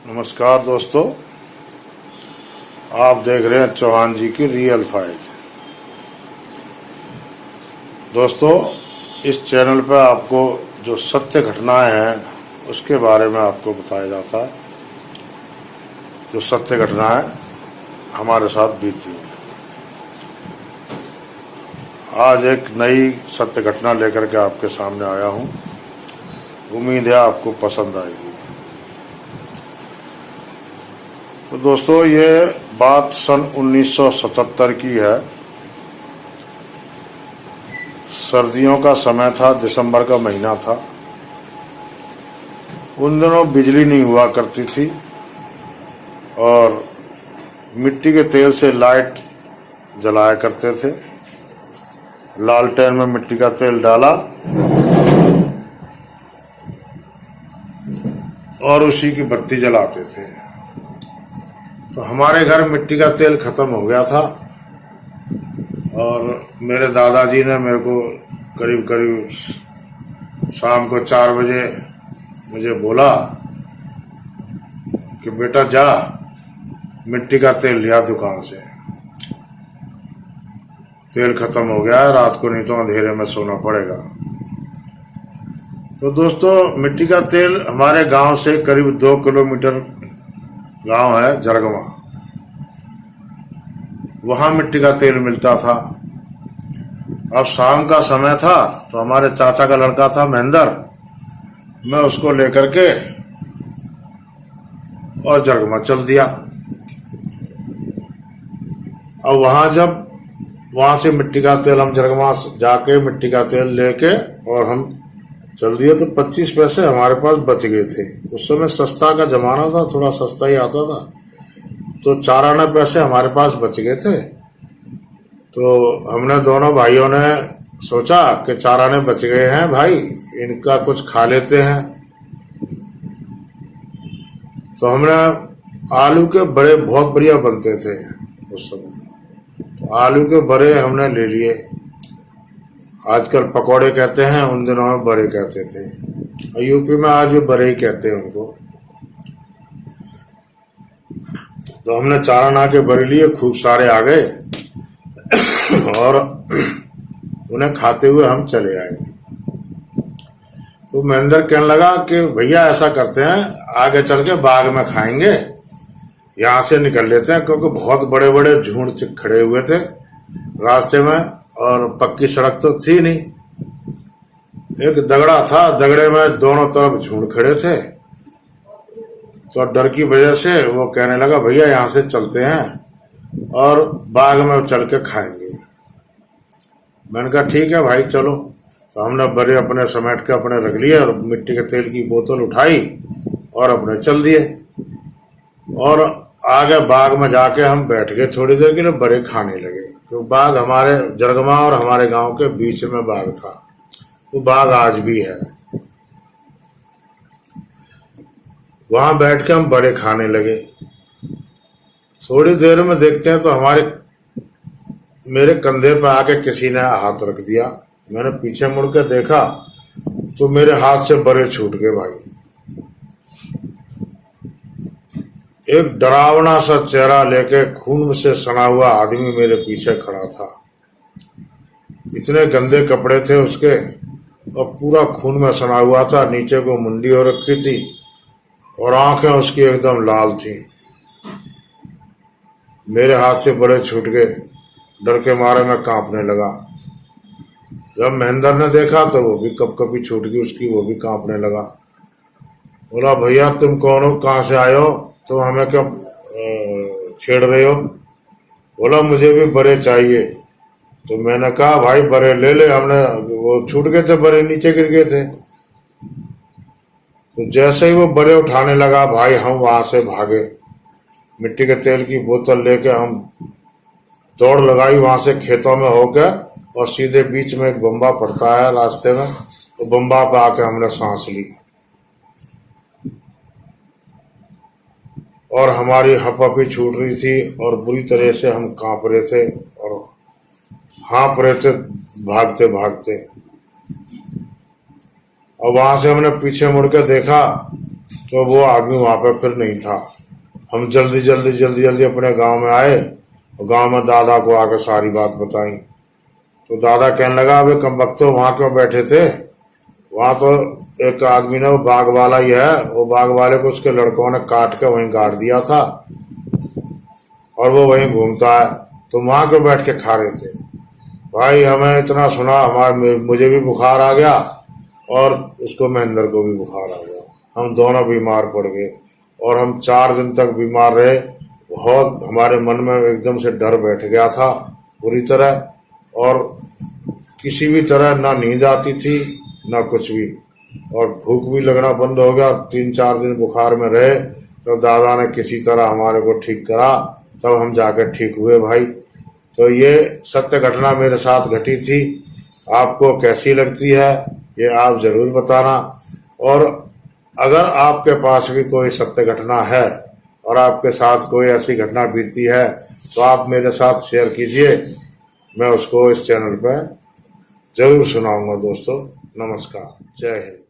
नमस्कार दोस्तों, आप देख रहे हैं चौहान जी की रियल फाइल। दोस्तों, इस चैनल पर आपको जो सत्य घटनाएं हैं उसके बारे में आपको बताया जाता है, जो सत्य घटनाएं हमारे साथ बीती हैं। आज एक नई सत्य घटना लेकर के आपके सामने आया हूं। उम्मीद है आपको पसंद आएगी। तो दोस्तों, ये बात सन 1977 की है। सर्दियों का समय था, दिसंबर का महीना था। उन दिनों बिजली नहीं हुआ करती थी और मिट्टी के तेल से लाइट जलाया करते थे। लालटेन में मिट्टी का तेल डाला और उसी की बत्ती जलाते थे। तो हमारे घर मिट्टी का तेल खत्म हो गया था और मेरे दादाजी ने मेरे को करीब करीब शाम को 4 बजे मुझे बोला कि बेटा जा मिट्टी का तेल लिया दुकान से, तेल खत्म हो गया है, रात को नहीं तो अंधेरे में सोना पड़ेगा। तो दोस्तों, मिट्टी का तेल हमारे गांव से करीब 2 किलोमीटर गांव है जरगवा, वहां मिट्टी का तेल मिलता था। अब शाम का समय था तो हमारे चाचा का लड़का था महेंद्र, मैं उसको लेकर के और जरगवा चल दिया। अब वहां से मिट्टी का तेल हम जरगवा जाके मिट्टी का तेल लेके और हम चल दिए तो 25 पैसे हमारे पास बच गए थे। उस समय सस्ता का जमाना था, थोड़ा सस्ता ही आता था, तो 4 आने पैसे हमारे पास बच गए थे। तो हमने दोनों भाइयों ने सोचा कि 4 आने बच गए हैं भाई, इनका कुछ खा लेते हैं। तो हमने आलू के बड़े बहुत बढ़िया बनते थे उस समय, तो आलू के बड़े हमने ले लिए। आजकल पकोड़े कहते हैं, उन दिनों में बड़े कहते थे, और यूपी में आज भी बड़े ही कहते हैं उनको। तो हमने 4 आना के बड़े लिए, खूब सारे आ गए और उन्हें खाते हुए हम चले आए। तो महेंद्र कहने लगा कि भैया ऐसा करते हैं, आगे चल के बाग में खाएंगे, यहाँ से निकल लेते हैं, क्योंकि बहुत बड़े बड़े झुंड खड़े हुए थे रास्ते में और पक्की सड़क तो थी नहीं। एक दगड़ा था, दगड़े में दोनों तरफ झुंड खड़े थे। तो डर की वजह से वो कहने लगा भैया यहाँ से चलते हैं और बाग में चल के खाएंगे। मैंने कहा ठीक है भाई चलो। तो हमने बड़े अपने समेट के अपने रख लिए और मिट्टी के तेल की बोतल उठाई और अपने चल दिए और आगे बाग में जाके हम बैठ गए। थोड़ी देर के लिए बड़े खाने लगे, तो बाग हमारे जरगवा और हमारे गांव के बीच में बाग था। वो बाग आज भी है। वहां बैठ के हम बड़े खाने लगे। थोड़ी देर में देखते हैं तो मेरे कंधे पे आके किसी ने हाथ रख दिया। मैंने पीछे मुड़ के देखा तो मेरे हाथ से बड़े छूट गए भाई। एक डरावना सा चेहरा लेके खून से सना हुआ आदमी मेरे पीछे खड़ा था। इतने गंदे कपड़े थे उसके और पूरा खून में सना हुआ था, नीचे को मुंडी हो रखी थी और आंखें उसकी एकदम लाल थी। मेरे हाथ से बड़े छूट गए, डर के मारे मैं कांपने लगा। जब महेंद्र ने देखा तो वो भी कपकपी छूट गई उसकी, वो भी कांपने लगा। बोला भैया तुम कौन हो, कहाँ से आए हो, तुम हमें क्यों छेड़ रहे हो? बोला मुझे भी बड़े चाहिए। तो मैंने कहा भाई बड़े ले ले, हमने वो छूट गए थे, बड़े नीचे गिर गए थे। तो जैसे ही वो बड़े उठाने लगा भाई, हम वहां से भागे। मिट्टी के तेल की बोतल लेके हम दौड़ लगाई वहां से खेतों में होकर, और सीधे बीच में एक बम्बा पड़ता है रास्ते में, तो बम्बा पे आके हमने सांस ली और हमारी हपहपी छूट रही थी और बुरी तरह से हम कांप रहे थे और हाँप रहे थे भागते भागते। और वहां से हमने पीछे मुड़ के देखा तो वो आदमी वहां पे फिर नहीं था। हम जल्दी जल्दी जल्दी जल्दी अपने गांव में आए और गांव में दादा को आकर सारी बात बताई। तो दादा कहने लगा, अबे कमबख्तो वहां क्यों बैठे थे, वहां तो एक आदमी ने, वो बाग वाला ही है, वो बाग वाले को उसके लड़कों ने काट के वहीं गाड़ दिया था और वो वहीं घूमता है, तो वहां क्यों बैठ के खा रहे थे। भाई हमें इतना सुना, मुझे भी बुखार आ गया और उसको महेंद्र को भी बुखार आ गया। हम दोनों बीमार पड़ गए और हम 4 दिन तक बीमार रहे। बहुत हमारे मन में एकदम से डर बैठ गया था पूरी तरह, और किसी भी तरह ना नींद आती थी ना कुछ भी, और भूख भी लगना बंद हो गया। 3-4 दिन बुखार में रहे, तो दादा ने किसी तरह हमारे को ठीक करा, तब हम जाकर ठीक हुए भाई। तो ये सत्य घटना मेरे साथ घटी थी। आपको कैसी लगती है ये आप जरूर बताना, और अगर आपके पास भी कोई सत्य घटना है और आपके साथ कोई ऐसी घटना बीती है तो आप मेरे साथ शेयर कीजिए, मैं उसको इस चैनल पर जरूर सुनाऊंगा दोस्तों। नमस्कार, जय हिंद।